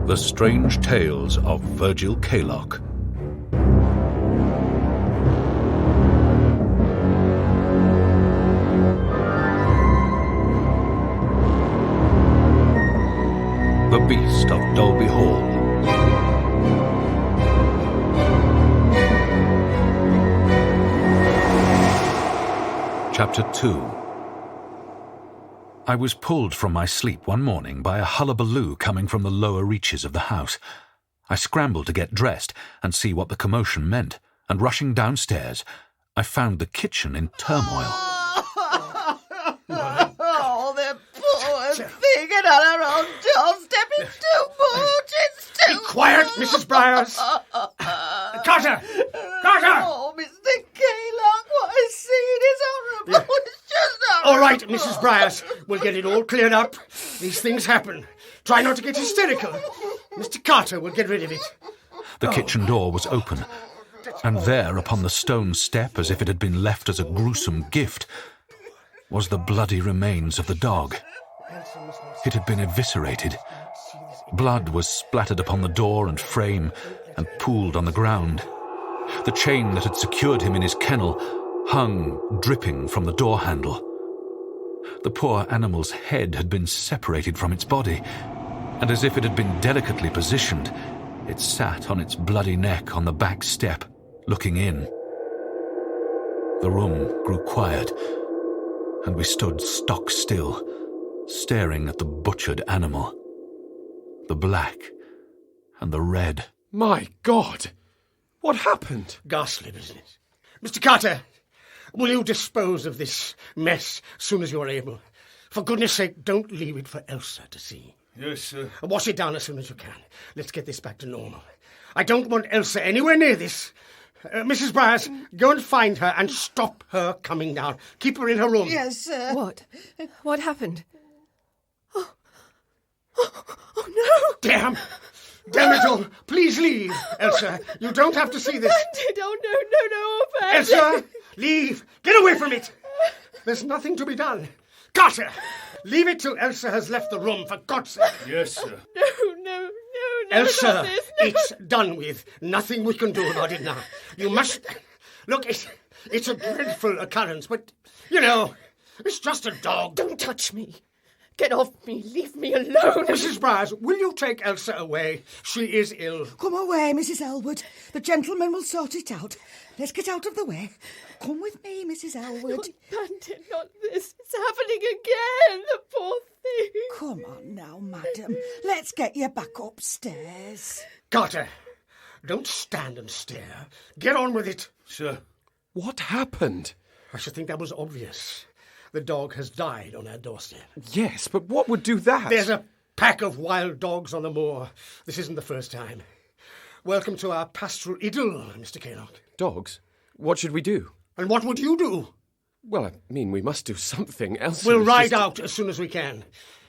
The Strange Tales of Virgil Kaylock. The Beast of Dalby Hall. Chapter 2. I was pulled from my sleep one morning by a hullabaloo coming from the lower reaches of the house. I scrambled to get dressed and see what the commotion meant, and rushing downstairs, I found the kitchen in turmoil. Oh, the poor thing, and on her own doorstep. It's too much, it's too Be quiet, much. Mrs. Byers. Carter! Carter! Oh, Mr. Kaylock, what I seen is horrible. It's just horrible. All right, Mrs. Byers. We'll get it all cleared up. These things happen. Try not to get hysterical. Mr. Carter will get rid of it. The kitchen door was open, and there, upon the stone step, as if it had been left as a gruesome gift, was the bloody remains of the dog. It had been eviscerated. Blood was splattered upon the door and frame and pooled on the ground. The chain that had secured him in his kennel hung, dripping, from the door handle. The poor animal's head had been separated from its body, and as if it had been delicately positioned, it sat on its bloody neck on the back step, looking in. The room grew quiet, and we stood stock still, staring at the butchered animal. The black and the red. My God! What happened? Ghastly business. Mr. Carter, will you dispose of this mess as soon as you're able? For goodness sake, don't leave it for Elsa to see. Yes, sir. Wash it down as soon as you can. Let's get this back to normal. I don't want Elsa anywhere near this. Mrs. Byers, go and find her and stop her coming down. Keep her in her room. Yes, sir. What? What happened? Oh no! Damn it all. Please leave, Elsa. You don't have to see this. Bandit! Oh no, Bandit! Elsa, leave. Get away from it. There's nothing to be done. Carter, leave it till Elsa has left the room, for God's sake. Yes, sir. No, Elsa, not this. No. it's done with. Nothing we can do about it now. You must... Look, it's a dreadful occurrence, but, you know, it's just a dog. Don't touch me. Get off me. Leave me alone. Mrs. Byers, will you take Elsa away? She is ill. Come away, Mrs. Elwood. The gentleman will sort it out. Let's get out of the way. Come with me, Mrs. Elwood. Bandit, not this. It's happening again. The poor thing. Come on now, madam. Let's get you back upstairs. Carter, don't stand and stare. Get on with it. Sir. What happened? I should think that was obvious. The dog has died on our doorstep. Yes, but what would do that? There's a pack of wild dogs on the moor. This isn't the first time. Welcome to our pastoral idyll, Mr. Kaylock. Dogs? What should we do? And what would you do? Well, I mean, we must do something else. We'll ride out as soon as we can.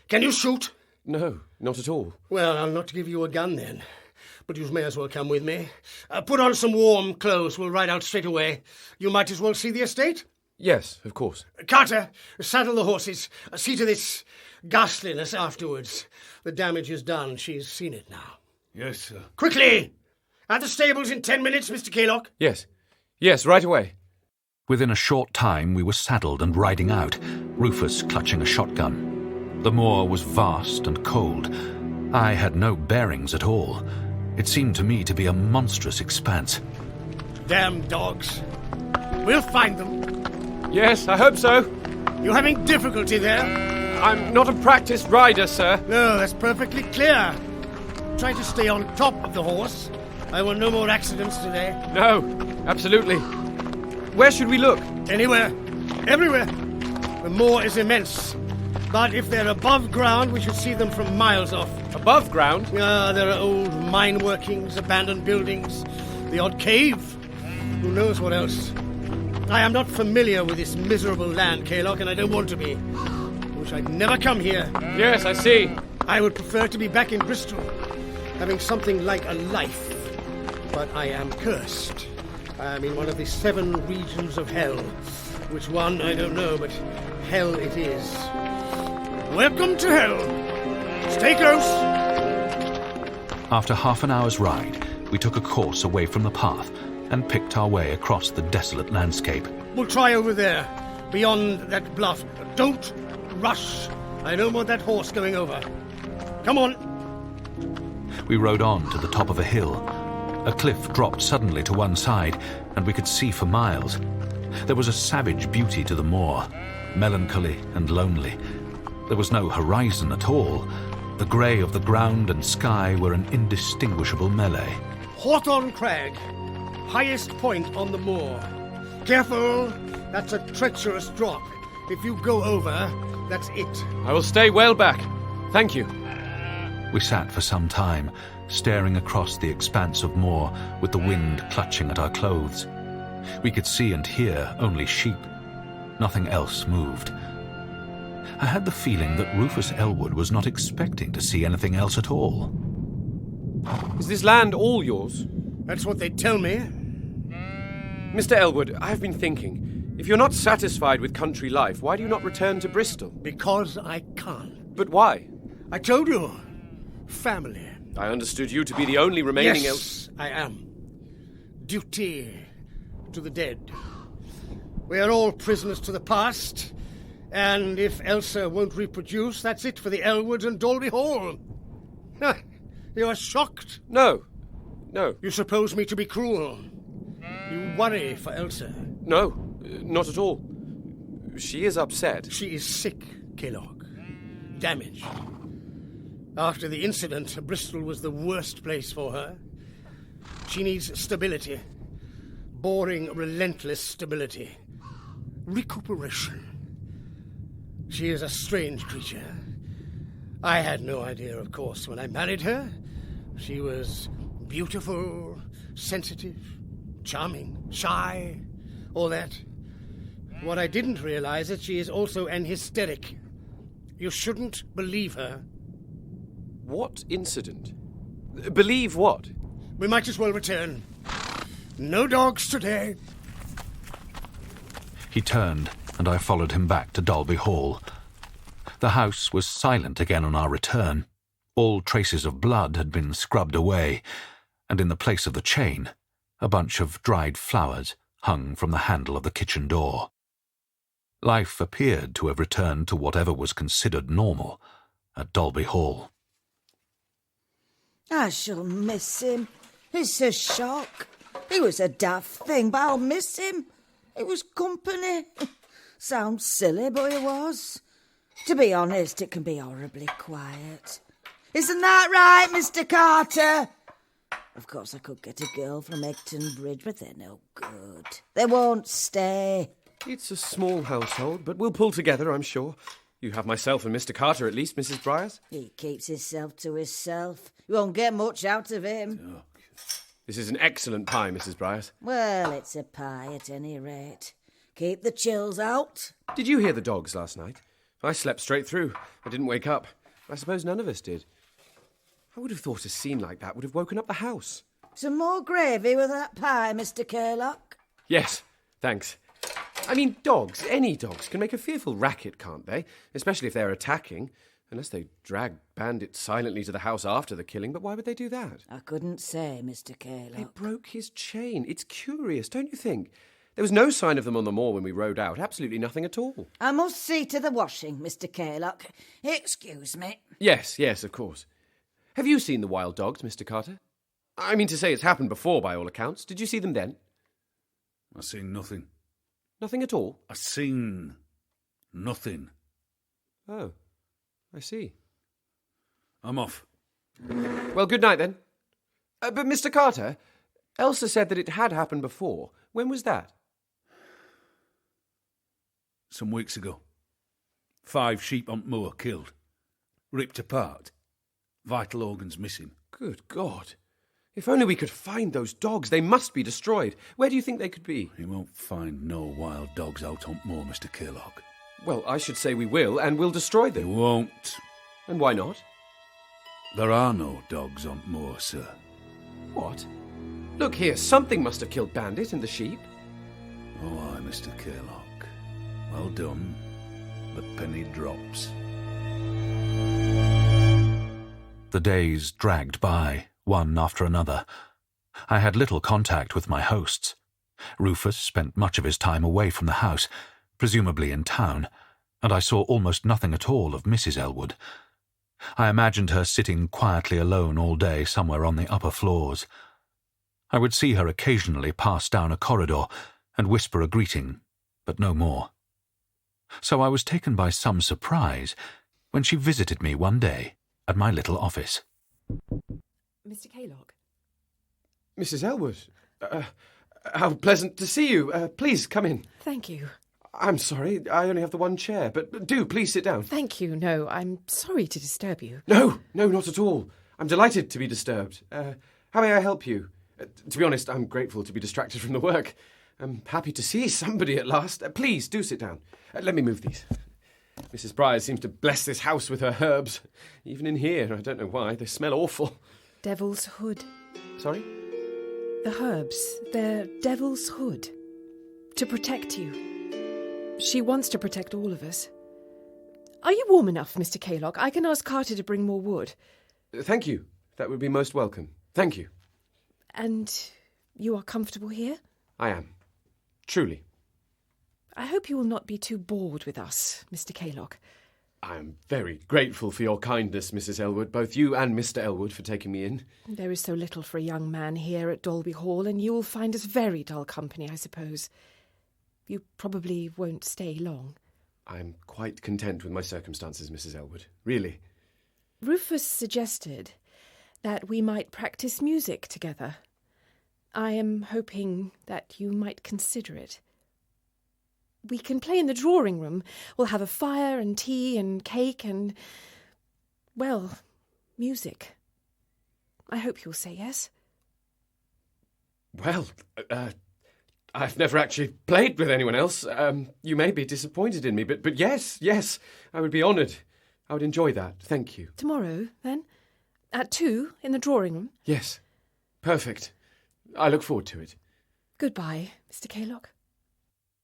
Can you shoot? No, not at all. Well, I'll not give you a gun then. But you may as well come with me. Put on some warm clothes. We'll ride out straight away. You might as well see the estate. Yes, of course. Carter, saddle the horses. See to this ghastliness afterwards. The damage is done. She's seen it now. Yes, sir. Quickly! At the stables in 10 minutes, Mr. Kaylock. Yes, right away. Within a short time we were saddled and riding out, Rufus clutching a shotgun. The moor was vast and cold. I had no bearings at all. It seemed to me to be a monstrous expanse. Damn dogs. We'll find them. Yes, I hope so. You having difficulty there? I'm not a practiced rider, sir. No, that's perfectly clear. Try to stay on top of the horse. I want no more accidents today. No, absolutely. Where should we look? Anywhere. Everywhere. The moor is immense. But if they're above ground, we should see them from miles off. Above ground? There are old mine workings, abandoned buildings, the odd cave. Who knows what else? I am not familiar with this miserable land, Kaylock, and I don't want to be. I wish I'd never come here. Yes, I see. I would prefer to be back in Bristol, having something like a life. But I am cursed. I am in one of the 7 regions of hell. Which one, I don't know, but hell it is. Welcome to hell. Stay close. After half an hour's ride, we took a course away from the path and picked our way across the desolate landscape. We'll try over there, beyond that bluff. Don't rush. I don't want that horse going over. Come on. We rode on to the top of a hill. A cliff dropped suddenly to one side, and we could see for miles. There was a savage beauty to the moor, melancholy and lonely. There was no horizon at all. The grey of the ground and sky were an indistinguishable melee. Hawthorn Crag, highest point on the moor. Careful, that's a treacherous drop. If you go over, that's it. I will stay well back. Thank you. We sat for some time, staring across the expanse of moor with the wind clutching at our clothes. We could see and hear only sheep. Nothing else moved. I had the feeling that Rufus Elwood was not expecting to see anything else at all. Is this land all yours? That's what they tell me. Mr. Elwood, I have been thinking. If you're not satisfied with country life, why do you not return to Bristol? Because I can't. But why? I told you. Family. I understood you to be the only remaining Yes, I am. Duty to the dead. We are all prisoners to the past, and if Elsa won't reproduce, that's it for the Elwoods and Dalby Hall. You are shocked? No. You suppose me to be cruel? You worry for Elsa? No, not at all. She is upset. She is sick, Kaylock. Damaged. After the incident, Bristol was the worst place for her. She needs stability. Boring, relentless stability. Recuperation. She is a strange creature. I had no idea, of course, when I married her. She was beautiful, sensitive, charming, shy, all that. What I didn't realize is she is also an hysteric. You shouldn't believe her. What incident? Believe what? We might as well return. No dogs today. He turned, and I followed him back to Dalby Hall. The house was silent again on our return. All traces of blood had been scrubbed away, and in the place of the chain, a bunch of dried flowers hung from the handle of the kitchen door. Life appeared to have returned to whatever was considered normal at Dalby Hall. I shall miss him. It's a shock. He was a daft thing, but I'll miss him. It was company. Sounds silly, but it was. To be honest, it can be horribly quiet. Isn't that right, Mr. Carter? Of course, I could get a girl from Egton Bridge, but they're no good. They won't stay. It's a small household, but we'll pull together, I'm sure. You have myself and Mr. Carter, at least, Mrs. Briars. He keeps himself to himself. You won't get much out of him. This is an excellent pie, Mrs. Briars. Well, it's a pie at any rate. Keep the chills out. Did you hear the dogs last night? I slept straight through. I didn't wake up. I suppose none of us did. I would have thought a scene like that would have woken up the house. Some more gravy with that pie, Mr. Kaylock? Yes, thanks. I mean, dogs, any dogs, can make a fearful racket, can't they? Especially if they're attacking. Unless they drag Bandit silently to the house after the killing, but why would they do that? I couldn't say, Mr. Kaylock. They broke his chain. It's curious, don't you think? There was no sign of them on the moor when we rode out. Absolutely nothing at all. I must see to the washing, Mr. Kaylock. Excuse me. Yes, of course. Have you seen the wild dogs, Mr. Carter? I mean to say it's happened before, by all accounts. Did you see them then? I seen nothing. Nothing at all? I seen nothing. Oh, I see. I'm off. Well, good night, then. But, Mr. Carter, Elsa said that it had happened before. When was that? Some weeks ago. 5 sheep on moor killed. Ripped apart. Vital organs missing. Good God. If only we could find those dogs. They must be destroyed. Where do you think they could be? You won't find no wild dogs out on moor, Mr. Kaylock. Well, I should say we will, and we'll destroy You them. won't. And why not? There are no dogs on moor, sir. What? Look here, something must have killed Bandit and the sheep. Oh, aye, Mr. Kaylock. Well done. The penny drops. The days dragged by, one after another. I had little contact with my hosts. Rufus spent much of his time away from the house, presumably in town, and I saw almost nothing at all of Mrs. Elwood. I imagined her sitting quietly alone all day somewhere on the upper floors. I would see her occasionally pass down a corridor and whisper a greeting, but no more. So I was taken by some surprise when she visited me one day at my little office. Mr. Kaylock? Mrs. Elwood, how pleasant to see you. Please, come in. Thank you. I'm sorry, I only have the one chair, but do please sit down. Thank you. No, I'm sorry to disturb you. No, not at all. I'm delighted to be disturbed. How may I help you? To be honest, I'm grateful to be distracted from the work. I'm happy to see somebody at last. Please, do sit down. Let me move these. Mrs. Briars seems to bless this house with her herbs. Even in here, I don't know why, they smell awful. Devil's Hood. Sorry? The herbs, they're Devil's Hood. To protect you. She wants to protect all of us. Are you warm enough, Mr. Kaylock? I can ask Carter to bring more wood. Thank you. That would be most welcome. Thank you. And you are comfortable here? I am. Truly. I hope you will not be too bored with us, Mr. Kaylock. I am very grateful for your kindness, Mrs. Elwood, both you and Mr. Elwood, for taking me in. There is so little for a young man here at Dalby Hall, and you will find us very dull company, I suppose. You probably won't stay long. I'm quite content with my circumstances, Mrs. Elwood. Really. Rufus suggested that we might practice music together. I am hoping that you might consider it. We can play in the drawing room. We'll have a fire and tea and cake and, well, music. I hope you'll say yes. Well, I've never actually played with anyone else. You may be disappointed in me, but yes, I would be honoured. I would enjoy that. Thank you. Tomorrow, then? At 2 in the drawing room? Yes. Perfect. I look forward to it. Goodbye, Mr. Kaylock.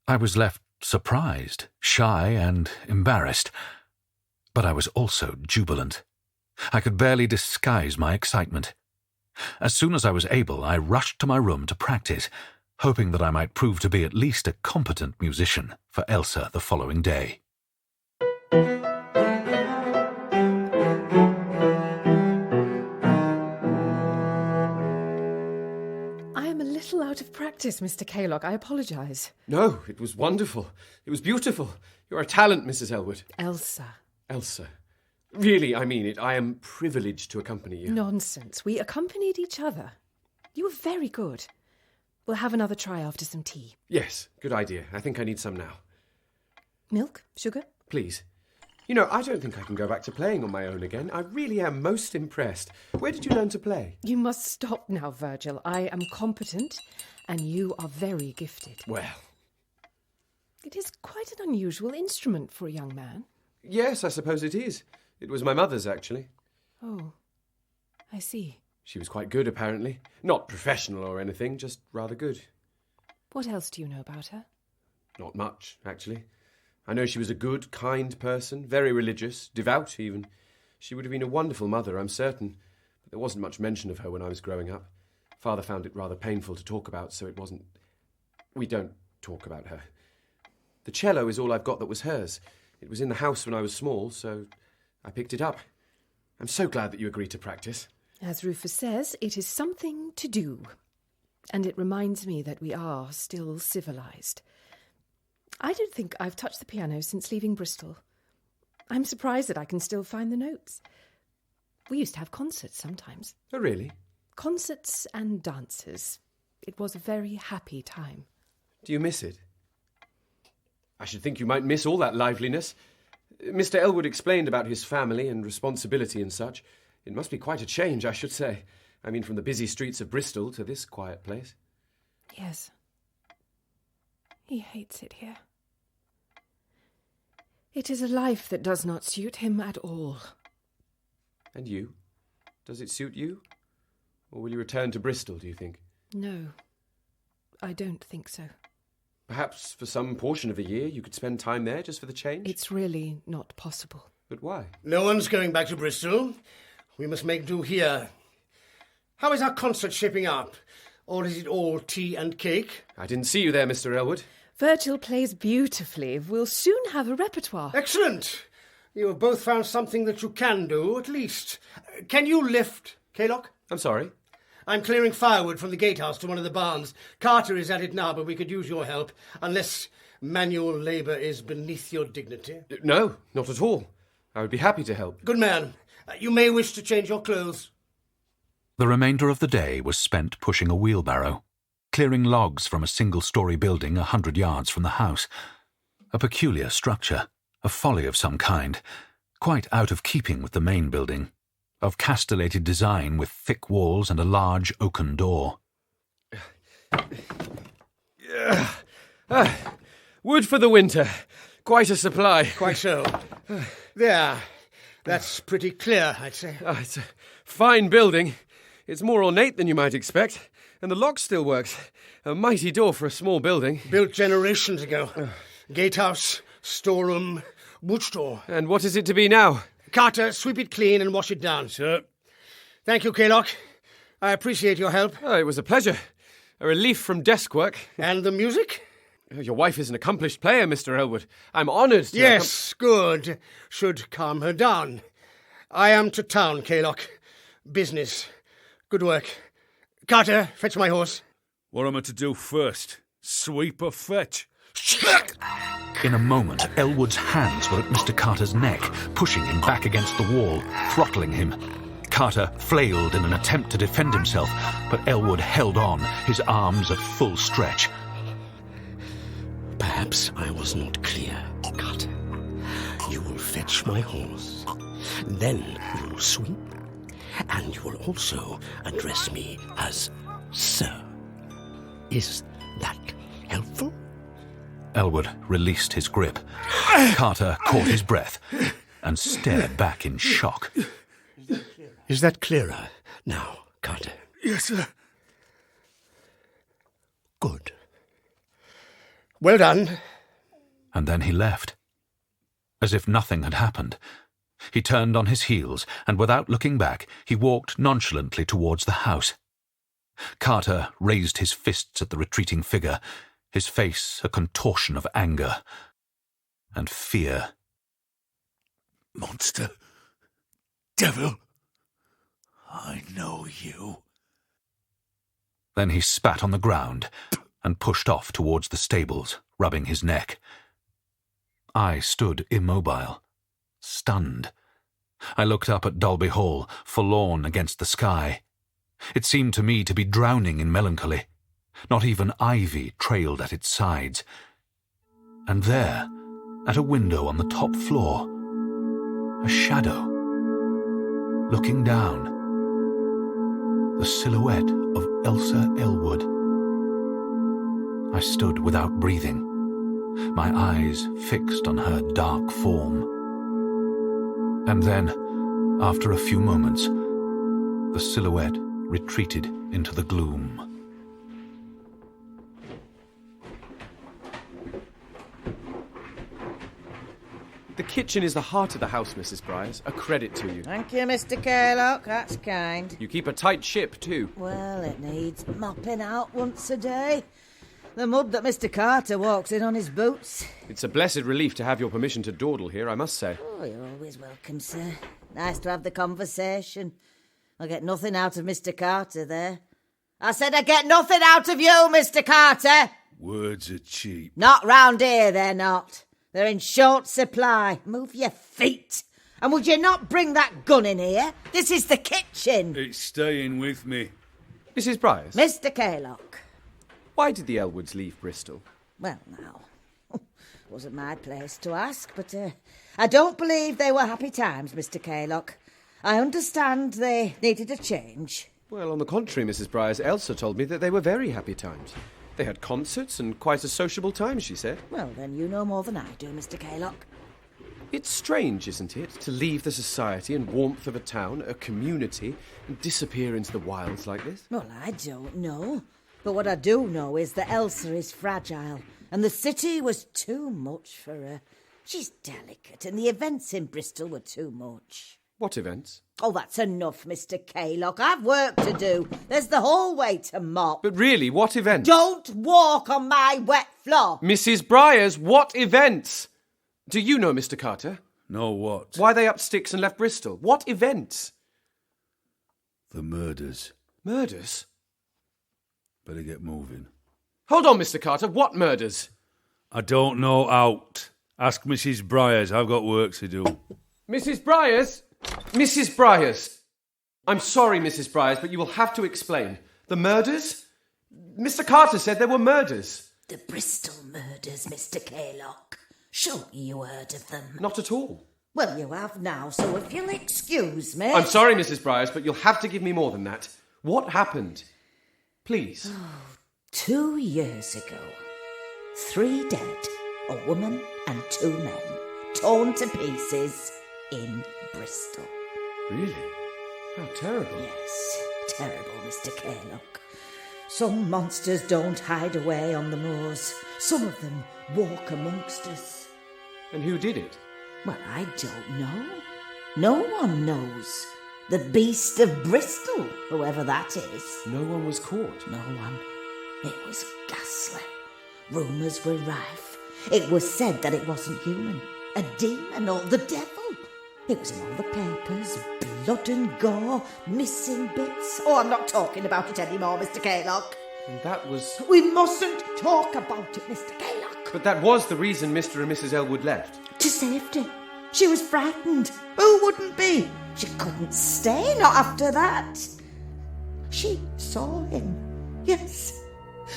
I was left surprised, shy, and embarrassed. But I was also jubilant. I could barely disguise my excitement. As soon as I was able, I rushed to my room to practice, hoping that I might prove to be at least a competent musician for Elsa the following day. Out of practice, Mr. Kaylock. I apologise. No, it was wonderful. It was beautiful. You're a talent, Mrs. Elwood. Elsa. Really, I mean it. I am privileged to accompany you. Nonsense. We accompanied each other. You were very good. We'll have another try after some tea. Yes, good idea. I think I need some now. Milk? Sugar? Please. You know, I don't think I can go back to playing on my own again. I really am most impressed. Where did you learn to play? You must stop now, Virgil. I am competent, and you are very gifted. Well. It is quite an unusual instrument for a young man. Yes, I suppose it is. It was my mother's, actually. Oh, I see. She was quite good, apparently. Not professional or anything, just rather good. What else do you know about her? Not much, actually. I know she was a good, kind person, very religious, devout even. She would have been a wonderful mother, I'm certain, but there wasn't much mention of her when I was growing up. Father found it rather painful to talk about, so it wasn't... We don't talk about her. The cello is all I've got that was hers. It was in the house when I was small, so I picked it up. I'm so glad that you agreed to practice. As Rufus says, it is something to do. And it reminds me that we are still civilised. I don't think I've touched the piano since leaving Bristol. I'm surprised that I can still find the notes. We used to have concerts sometimes. Oh, really? Concerts and dances. It was a very happy time. Do you miss it? I should think you might miss all that liveliness. Mr. Elwood explained about his family and responsibility and such. It must be quite a change, I should say. I mean, from the busy streets of Bristol to this quiet place. Yes. He hates it here. It is a life that does not suit him at all. And you? Does it suit you? Or will you return to Bristol, do you think? No, I don't think so. Perhaps for some portion of the year you could spend time there just for the change? It's really not possible. But why? No one's going back to Bristol. We must make do here. How is our concert shaping up? Or is it all tea and cake? I didn't see you there, Mr. Elwood. Virgil plays beautifully. We'll soon have a repertoire. Excellent! You have both found something that you can do, at least. Can you lift, Kaylock? I'm sorry. I'm clearing firewood from the gatehouse to one of the barns. Carter is at it now, but we could use your help, unless manual labour is beneath your dignity. No, not at all. I would be happy to help. Good man. You may wish to change your clothes. The remainder of the day was spent pushing a wheelbarrow, clearing logs from a single-storey building 100 yards from the house. A peculiar structure, a folly of some kind, quite out of keeping with the main building, of castellated design with thick walls and a large oaken door. Wood for the winter. Quite a supply. Quite so. There. That's pretty clear, I'd say. It's a fine building. It's more ornate than you might expect. And the lock still works. A mighty door for a small building. Built generations ago. Gatehouse, storeroom, wood store. And what is it to be now? Carter, sweep it clean and wash it down, sir. Thank you, Kaylock. I appreciate your help. Oh, it was a pleasure. A relief from desk work. And the music? Your wife is an accomplished player, Mr. Elwood. I'm honoured to... Yes, good. Should calm her down. I am to town, Kaylock. Business. Good work. Carter, fetch my horse. What am I to do first? Sweep or fetch? In a moment, Elwood's hands were at Mr. Carter's neck, pushing him back against the wall, throttling him. Carter flailed in an attempt to defend himself, but Elwood held on, his arms at full stretch. Perhaps I was not clear, Carter. You will fetch my horse. Then you will sweep. And you will also address me as Sir. Is that helpful? Elwood released his grip. Carter caught his breath and stared back in shock. Is that clearer now, Carter? Yes, sir. Good. Well done. And then he left, as if nothing had happened. He turned on his heels, and without looking back, he walked nonchalantly towards the house. Carter raised his fists at the retreating figure, his face a contortion of anger and fear. Monster. Devil. I know you. Then he spat on the ground and pushed off towards the stables, rubbing his neck. I stood immobile, stunned. I looked up at Dalby Hall, forlorn against the sky. It seemed to me to be drowning in melancholy. Not even ivy trailed at its sides. And there, at a window on the top floor, a shadow. Looking down, the silhouette of Elsa Elwood. I stood without breathing, my eyes fixed on her dark form. And then, after a few moments, the silhouette retreated into the gloom. The kitchen is the heart of the house, Mrs. Briars. A credit to you. Thank you, Mr. Kaylock. That's kind. You keep a tight ship, too. Well, it needs mopping out once a day. The mud that Mr. Carter walks in on his boots. It's a blessed relief to have your permission to dawdle here, I must say. Oh, you're always welcome, sir. Nice to have the conversation. I get nothing out of Mr. Carter there. I said I get nothing out of you, Mr. Carter. Words are cheap. Not round here, they're not. They're in short supply. Move your feet. And would you not bring that gun in here? This is the kitchen. It's staying with me. Mrs. Briars, Mr. Kaylock. why did the Elwoods leave Bristol? Well, now, wasn't my place to ask, but I don't believe they were happy times, Mr. Kaylock. I understand they needed a change. Well, on the contrary, Mrs. Briars, Elsa told me that they were very happy times. They had concerts and quite a sociable time, she said. Well, then you know more than I do, Mr. Kaylock. It's strange, isn't it, to leave the society and warmth of a town, a community, and disappear into the wilds like this? Well, I don't know. But what I do know is that Elsa is fragile, and the city was too much for her. She's delicate, and the events in Bristol were too much. What events? Oh, that's enough, Mr. Kaylock. I've work to do. There's the hallway to mop. But really, what events? Don't walk on my wet floor. Mrs. Briars, what events? Do you know, Mr. Carter? Know what? Why they up sticks and left Bristol? What events? The murders. Murders? Better get moving. Hold on, Mr. Carter. What murders? I don't know out. Ask Mrs. Briars. I've got work to do. Mrs. Briars? Mrs. Briars. I'm sorry, Mrs. Briars, but you will have to explain. The murders? Mr. Carter said there were murders. The Bristol murders, Mr. Kaylock. Surely you heard of them. Not at all. Well, you have now, so if you'll excuse me... I'm sorry, Mrs. Briars, but you'll have to give me more than that. What happened? Please. 2 years ago, 3 dead, a woman and 2 men, torn to pieces in Bristol. Really? How terrible. Yes, terrible, Mr. Kaylock. Some monsters don't hide away on the moors. Some of them walk amongst us. And who did it? Well, I don't know. No one knows. The Beast of Bristol, whoever that is. No one was caught. No one. It was ghastly. Rumours were rife. It was said that it wasn't human. A demon or the devil. It was in all the papers. Blood and gore. Missing bits. Oh, I'm not talking about it anymore, Mr. Kaylock. And that was... We mustn't talk about it, Mr. Kaylock. But that was the reason Mr. and Mrs. Elwood left. To safety. She was frightened. Who wouldn't be? She couldn't stay, not after that. She saw him. Yes,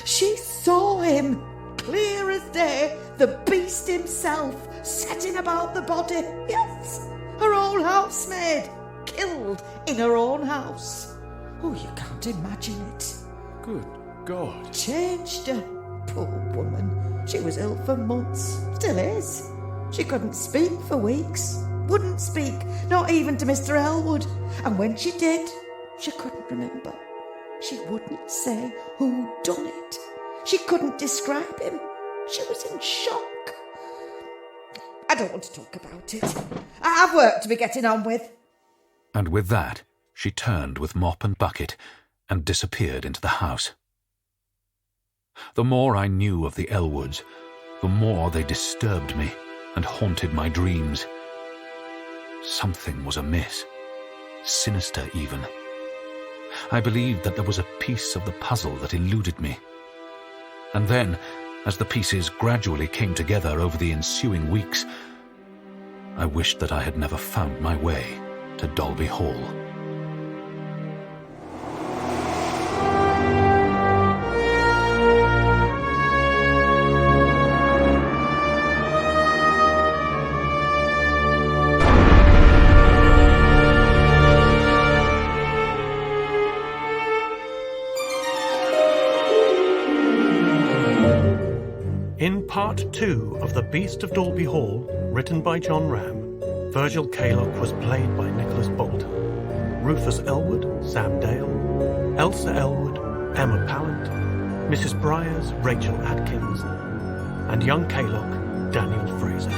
she saw him. Clear as day, the beast himself, setting about the body. Yes, her own housemaid, killed in her own house. Oh, you can't imagine it. Good God. Changed her. Poor woman. She was ill for months. Still is. She couldn't speak for weeks. Wouldn't speak, not even to Mr. Elwood. And when she did, she couldn't remember. She wouldn't say who done it. She couldn't describe him. She was in shock. I don't want to talk about it. I have work to be getting on with. And with that, she turned with mop and bucket and disappeared into the house. The more I knew of the Elwoods, the more they disturbed me and haunted my dreams. Something was amiss, sinister even. I believed that there was a piece of the puzzle that eluded me. And then, as the pieces gradually came together over the ensuing weeks, I wished that I had never found my way to Dalby Hall. In Part 2 of The Beast of Dalby Hall, written by John Ram, Virgil Kaylock was played by Nicholas Bolton, Rufus Elwood, Sam Dale, Elsa Elwood, Emma Pallant, Mrs. Briars, Rachel Atkins, and young Kaylock, Daniel Fraser.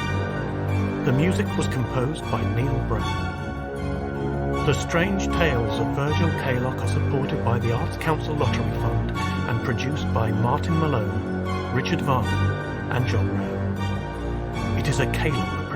The music was composed by Neil Brown. The Strange Tales of Virgil Kaylock are supported by the Arts Council Lottery Fund and produced by Martin Malone, Richard Varney and John Ram. It is a Kaylock